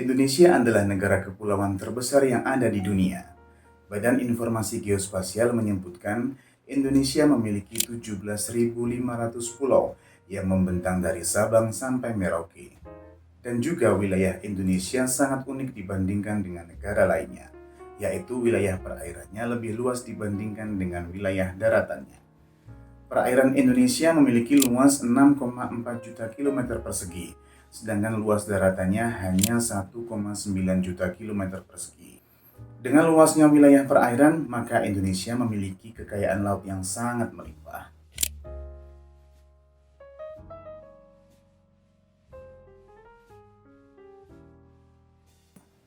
Indonesia adalah negara kepulauan terbesar yang ada di dunia. Badan Informasi Geospasial menyebutkan Indonesia memiliki 17.500 pulau yang membentang dari Sabang sampai Merauke. Dan juga wilayah Indonesia sangat unik dibandingkan dengan negara lainnya, yaitu wilayah perairannya lebih luas dibandingkan dengan wilayah daratannya. Perairan Indonesia memiliki luas 6,4 juta kilometer persegi, sedangkan luas daratannya hanya 1,9 juta kilometer persegi. Dengan luasnya wilayah perairan, maka Indonesia memiliki kekayaan laut yang sangat melimpah.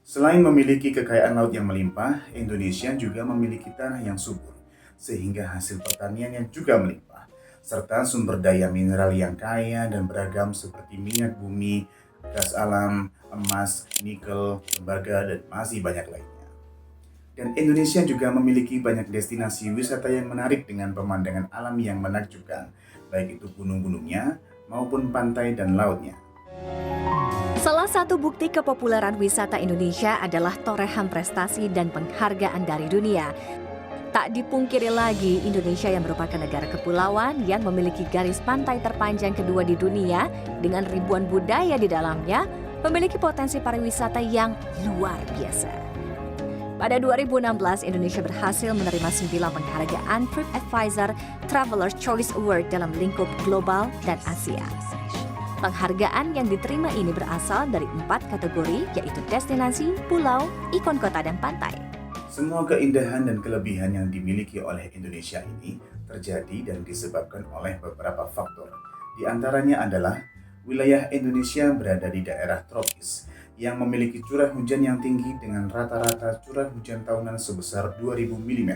Selain memiliki kekayaan laut yang melimpah, Indonesia juga memiliki tanah yang subur, sehingga hasil pertaniannya juga melimpah, serta sumber daya mineral yang kaya dan beragam seperti minyak bumi, gas alam, emas, nikel, tembaga, dan masih banyak lainnya. Dan Indonesia juga memiliki banyak destinasi wisata yang menarik dengan pemandangan alam yang menakjubkan, baik itu gunung-gunungnya maupun pantai dan lautnya. Salah satu bukti kepopuleran wisata Indonesia adalah torehan prestasi dan penghargaan dari dunia. Tak dipungkiri lagi, Indonesia yang merupakan negara kepulauan yang memiliki garis pantai terpanjang kedua di dunia dengan ribuan budaya di dalamnya, memiliki potensi pariwisata yang luar biasa. Pada 2016, Indonesia berhasil menerima 9 penghargaan TripAdvisor Traveler's Choice Award dalam lingkup global dan Asia. Penghargaan yang diterima ini berasal dari 4 kategori, yaitu destinasi, pulau, ikon kota, dan pantai. Semua keindahan dan kelebihan yang dimiliki oleh Indonesia ini terjadi dan disebabkan oleh beberapa faktor. Di antaranya adalah wilayah Indonesia berada di daerah tropis yang memiliki curah hujan yang tinggi dengan rata-rata curah hujan tahunan sebesar 2000 mm.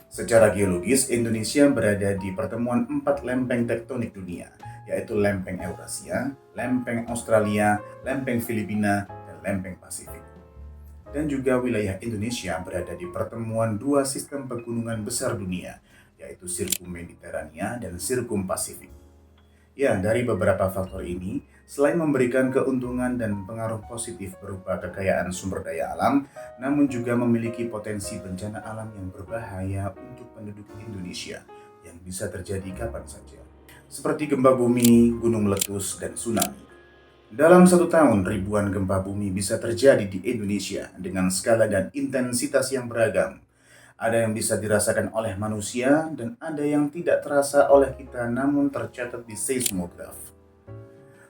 Secara geologis, Indonesia berada di pertemuan 4 lempeng tektonik dunia, yaitu lempeng Eurasia, lempeng Australia, lempeng Filipina, dan lempeng Pasifik. Dan juga wilayah Indonesia berada di pertemuan 2 sistem pegunungan besar dunia, yaitu Sirkum Mediterania dan Sirkum Pasifik. Ya, dari beberapa faktor ini, selain memberikan keuntungan dan pengaruh positif berupa kekayaan sumber daya alam, namun juga memiliki potensi bencana alam yang berbahaya untuk penduduk Indonesia yang bisa terjadi kapan saja, seperti gempa bumi, gunung meletus, dan tsunami. Dalam 1 tahun, ribuan gempa bumi bisa terjadi di Indonesia dengan skala dan intensitas yang beragam. Ada yang bisa dirasakan oleh manusia dan ada yang tidak terasa oleh kita namun tercatat di seismograf.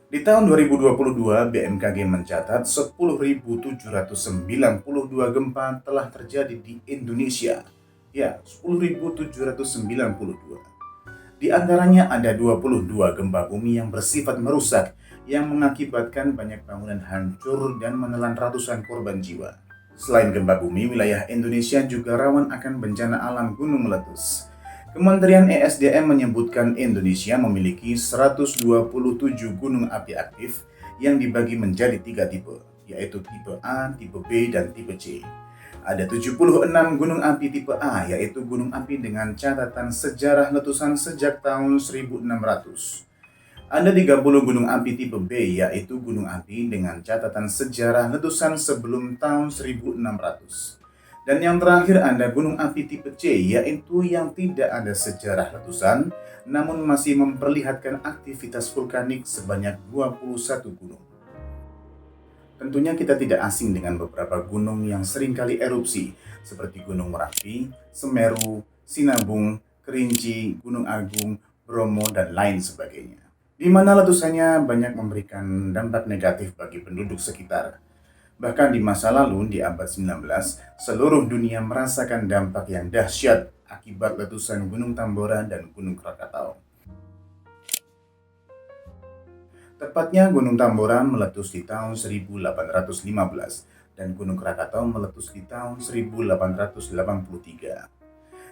Di tahun 2022, BMKG mencatat 10.792 gempa telah terjadi di Indonesia. Ya, 10.792. Di antaranya ada 22 gempa bumi yang bersifat merusak, yang mengakibatkan banyak bangunan hancur dan menelan ratusan korban jiwa. Selain gempa bumi, wilayah Indonesia juga rawan akan bencana alam gunung meletus. Kementerian ESDM menyebutkan Indonesia memiliki 127 gunung api aktif yang dibagi menjadi 3 tipe, yaitu tipe A, tipe B, dan tipe C. Ada 76 gunung api tipe A, yaitu gunung api dengan catatan sejarah letusan sejak tahun 1600. Ada 30 gunung api tipe B, yaitu gunung api dengan catatan sejarah letusan sebelum tahun 1600. Dan yang terakhir ada gunung api tipe C, yaitu yang tidak ada sejarah letusan, namun masih memperlihatkan aktivitas vulkanik sebanyak 21 gunung. Tentunya kita tidak asing dengan beberapa gunung yang seringkali erupsi, seperti Gunung Merapi, Semeru, Sinabung, Kerinci, Gunung Agung, Bromo, dan lain sebagainya, di mana letusannya banyak memberikan dampak negatif bagi penduduk sekitar. Bahkan di masa lalu, di abad 19, seluruh dunia merasakan dampak yang dahsyat akibat letusan Gunung Tambora dan Gunung Krakatau. Tepatnya Gunung Tambora meletus di tahun 1815 dan Gunung Krakatau meletus di tahun 1883.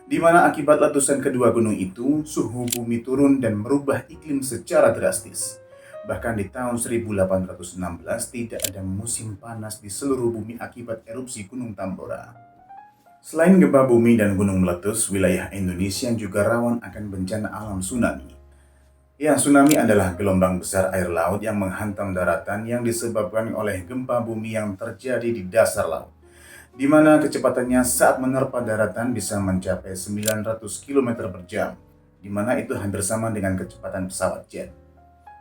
Di mana akibat letusan kedua gunung itu, suhu bumi turun dan merubah iklim secara drastis. Bahkan di tahun 1816 tidak ada musim panas di seluruh bumi akibat erupsi Gunung Tambora. Selain gempa bumi dan gunung meletus, wilayah Indonesia juga rawan akan bencana alam tsunami. Ya, tsunami adalah gelombang besar air laut yang menghantam daratan yang disebabkan oleh gempa bumi yang terjadi di dasar laut, di mana kecepatannya saat menerpa daratan bisa mencapai 900 km per jam, di mana itu hampir sama dengan kecepatan pesawat jet.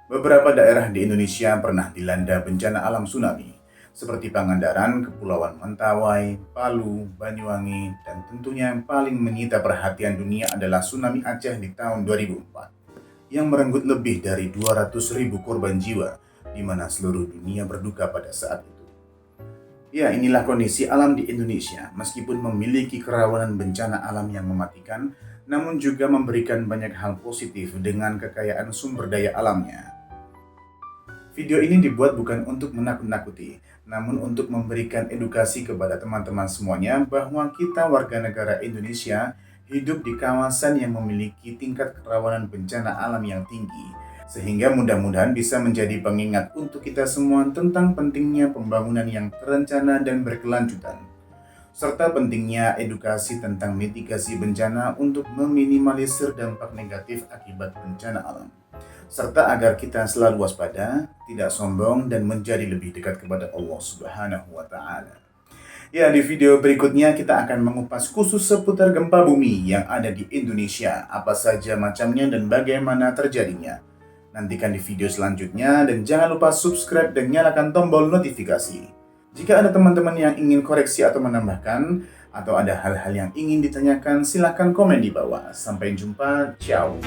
Beberapa daerah di Indonesia pernah dilanda bencana alam tsunami, seperti Pangandaran, Kepulauan Mentawai, Palu, Banyuwangi, dan tentunya yang paling menyita perhatian dunia adalah tsunami Aceh di tahun 2004, yang merenggut lebih dari 200.000 korban jiwa, di mana seluruh dunia berduka pada saat itu. Ya, inilah kondisi alam di Indonesia. Meskipun memiliki kerawanan bencana alam yang mematikan, namun juga memberikan banyak hal positif dengan kekayaan sumber daya alamnya. Video ini dibuat bukan untuk menakut-nakuti, namun untuk memberikan edukasi kepada teman-teman semuanya bahwa kita warga negara Indonesia hidup di kawasan yang memiliki tingkat kerawanan bencana alam yang tinggi, sehingga mudah-mudahan bisa menjadi pengingat untuk kita semua tentang pentingnya pembangunan yang terencana dan berkelanjutan, serta pentingnya edukasi tentang mitigasi bencana untuk meminimalisir dampak negatif akibat bencana alam, serta agar kita selalu waspada, tidak sombong, dan menjadi lebih dekat kepada Allah Subhanahu wa Ta'ala. Ya, di video berikutnya kita akan mengupas khusus seputar gempa bumi yang ada di Indonesia, apa saja macamnya dan bagaimana terjadinya. Nantikan di video selanjutnya dan jangan lupa subscribe dan nyalakan tombol notifikasi. Jika ada teman-teman yang ingin koreksi atau menambahkan, atau ada hal-hal yang ingin ditanyakan, silahkan komen di bawah. Sampai jumpa, ciao.